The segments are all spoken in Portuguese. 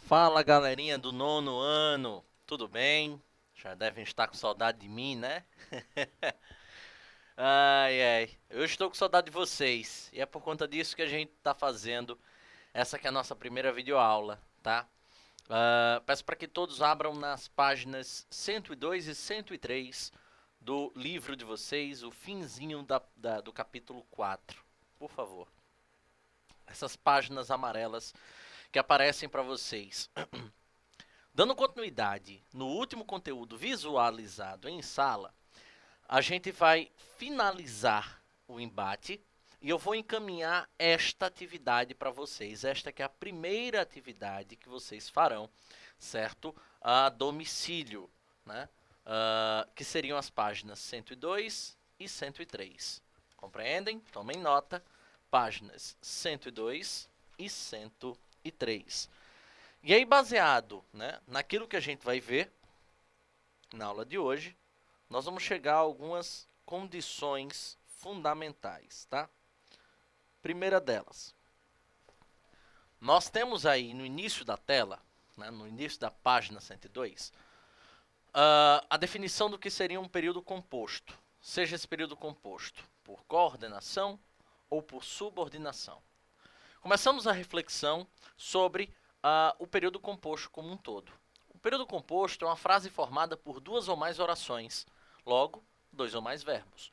Fala galerinha do nono ano, tudo bem? Já devem estar com saudade de mim, né? Ai, ai, eu estou com saudade de vocês e é por conta disso que a gente está fazendo essa que é a nossa primeira videoaula, tá? Peço para que todos abram nas páginas 102 e 103 do livro de vocês, o finzinho do capítulo 4, por favor. Essas páginas amarelas que aparecem para vocês. Dando continuidade no último conteúdo visualizado em sala, a gente vai finalizar o embate e eu vou encaminhar esta atividade para vocês. Esta que é a primeira atividade que vocês farão, certo? A domicílio, né? Que seriam as páginas 102 e 103. Compreendem? Tomem nota. Páginas 102 e 103. E aí, baseado, né, naquilo que a gente vai ver na aula de hoje, nós vamos chegar a algumas condições fundamentais, tá? Primeira delas, nós temos aí no início da tela, né, no início da página 102, a definição do que seria um período composto, seja esse período composto por coordenação ou por subordinação. Começamos a reflexão sobre o período composto como um todo. O período composto é uma frase formada por duas ou mais orações, logo, dois ou mais verbos.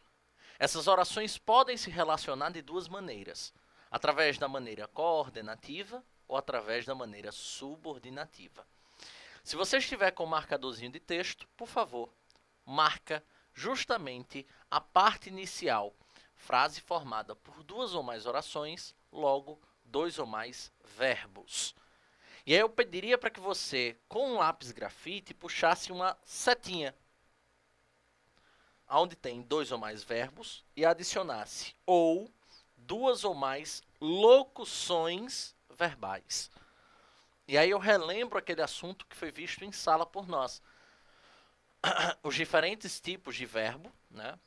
Essas orações podem se relacionar de duas maneiras, através da maneira coordenativa ou através da maneira subordinativa. Se você estiver com um marcadorzinho de texto, por favor, marca justamente a parte inicial, frase formada por duas ou mais orações, logo, dois ou mais verbos. E aí eu pediria para que você, com um lápis grafite, puxasse uma setinha, onde tem dois ou mais verbos, e adicionasse ou duas ou mais locuções verbais. E aí eu relembro aquele assunto que foi visto em sala por nós. Os diferentes tipos de verbo, né?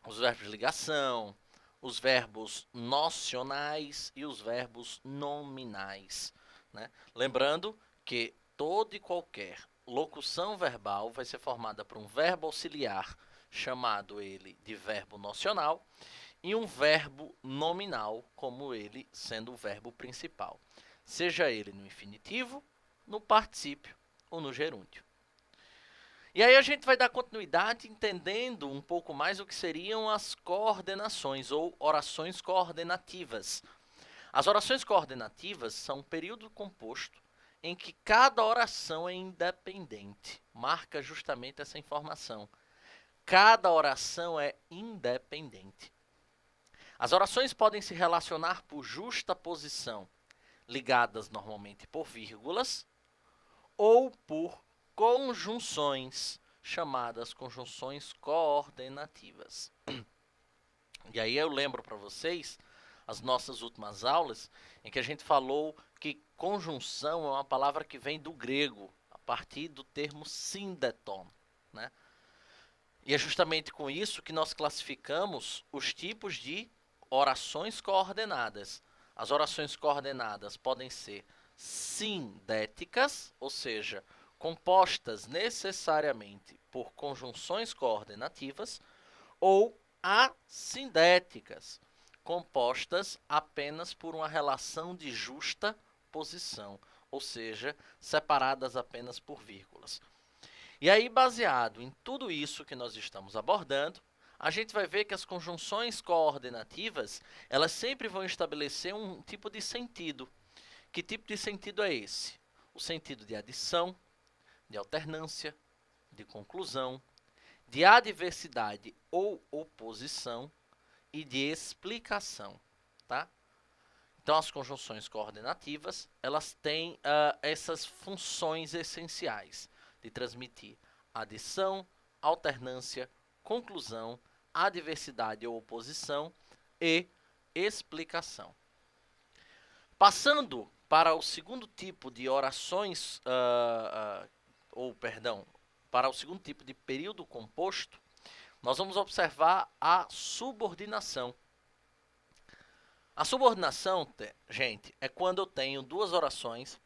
Os verbos de ligação, os verbos nocionais e os verbos nominais. Né? Lembrando que toda e qualquer locução verbal vai ser formada por um verbo auxiliar, chamado ele de verbo nocional, e um verbo nominal, como ele sendo o verbo principal, seja ele no infinitivo, no particípio ou no gerúndio. E aí a gente vai dar continuidade entendendo um pouco mais o que seriam as coordenações ou orações coordenativas. As orações coordenativas são um período composto em que cada oração é independente. Marca justamente essa informação. Cada oração é independente. As orações podem se relacionar por justa posição, ligadas normalmente por vírgulas, ou por conjunções, chamadas conjunções coordenativas. E aí eu lembro para vocês as nossas últimas aulas em que a gente falou que conjunção é uma palavra que vem do grego, a partir do termo syndeton, né? E é justamente com isso que nós classificamos os tipos de orações coordenadas. As orações coordenadas podem ser sindéticas, ou seja, compostas necessariamente por conjunções coordenativas, ou assindéticas, compostas apenas por uma relação de justa posição, ou seja, separadas apenas por vírgulas. E aí, baseado em tudo isso que nós estamos abordando, a gente vai ver que as conjunções coordenativas, elas sempre vão estabelecer um tipo de sentido. Que tipo de sentido é esse? O sentido de adição, de alternância, de conclusão, de adversidade ou oposição e de explicação, tá? Então, as conjunções coordenativas, elas têm essas funções essenciais de transmitir adição, alternância, conclusão, adversidade ou oposição e explicação. Passando para o segundo tipo de orações, ou perdão, para o segundo tipo de período composto, nós vamos observar a subordinação. A subordinação, gente, é quando eu tenho duas orações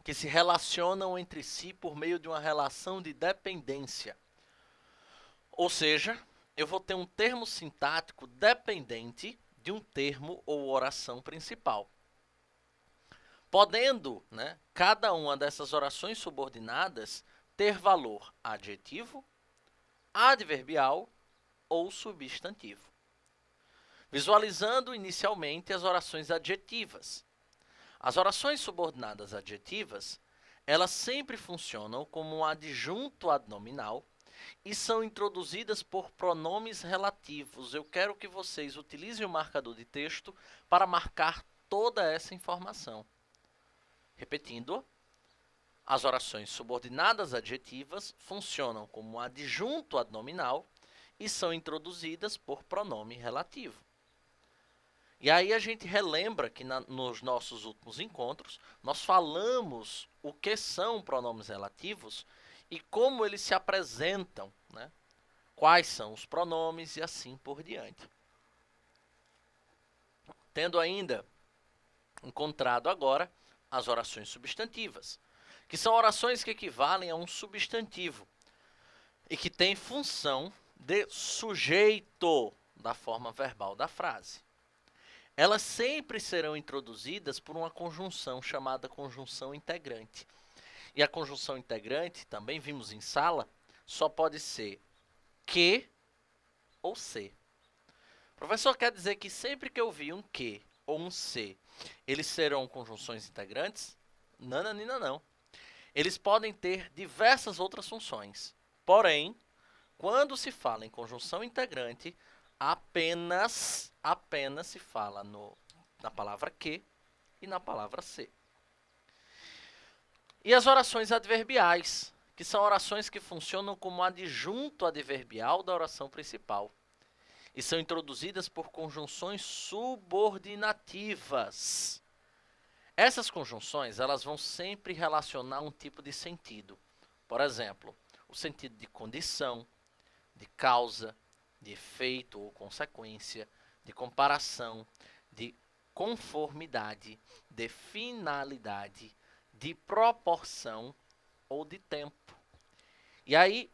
que se relacionam entre si por meio de uma relação de dependência. Ou seja, eu vou ter um termo sintático dependente de um termo ou oração principal. Podendo, cada uma dessas orações subordinadas ter valor adjetivo, adverbial ou substantivo. Visualizando inicialmente as orações adjetivas. As orações subordinadas adjetivas, elas sempre funcionam como um adjunto adnominal e são introduzidas por pronomes relativos. Eu quero que vocês utilizem o marcador de texto para marcar toda essa informação. Repetindo, as orações subordinadas adjetivas funcionam como um adjunto adnominal e são introduzidas por pronome relativo. E aí a gente relembra que nos nossos últimos encontros, nós falamos o que são pronomes relativos e como eles se apresentam, quais são os pronomes e assim por diante. Tendo ainda encontrado agora as orações substantivas, que são orações que equivalem a um substantivo e que têm função de sujeito da forma verbal da frase. Elas sempre serão introduzidas por uma conjunção chamada conjunção integrante. E a conjunção integrante, também vimos em sala, só pode ser que ou se. Professor, quer dizer que sempre que eu vi um que ou um se, eles serão conjunções integrantes? Nananina, não. Eles podem ter diversas outras funções. Porém, quando se fala em conjunção integrante, apenas se fala na palavra que e na palavra se. E as orações adverbiais, que são orações que funcionam como adjunto adverbial da oração principal e são introduzidas por conjunções subordinativas. Essas conjunções, elas vão sempre relacionar um tipo de sentido. Por exemplo, o sentido de condição, de causa, de efeito ou consequência, de comparação, de conformidade, de finalidade, de proporção ou de tempo. E aí,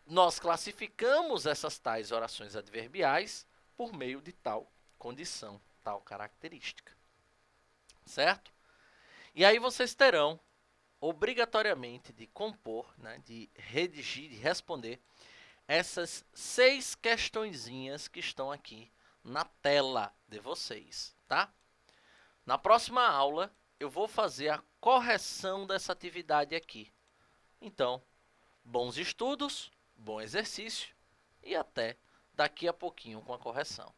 nós classificamos essas tais orações adverbiais por meio de tal condição, tal característica. Certo? E aí vocês terão obrigatoriamente de compor, de redigir, de responder essas 6 questõezinhas que estão aqui na tela de vocês, tá? Na próxima aula, eu vou fazer a correção dessa atividade aqui. Então, bons estudos, bom exercício e até daqui a pouquinho com a correção.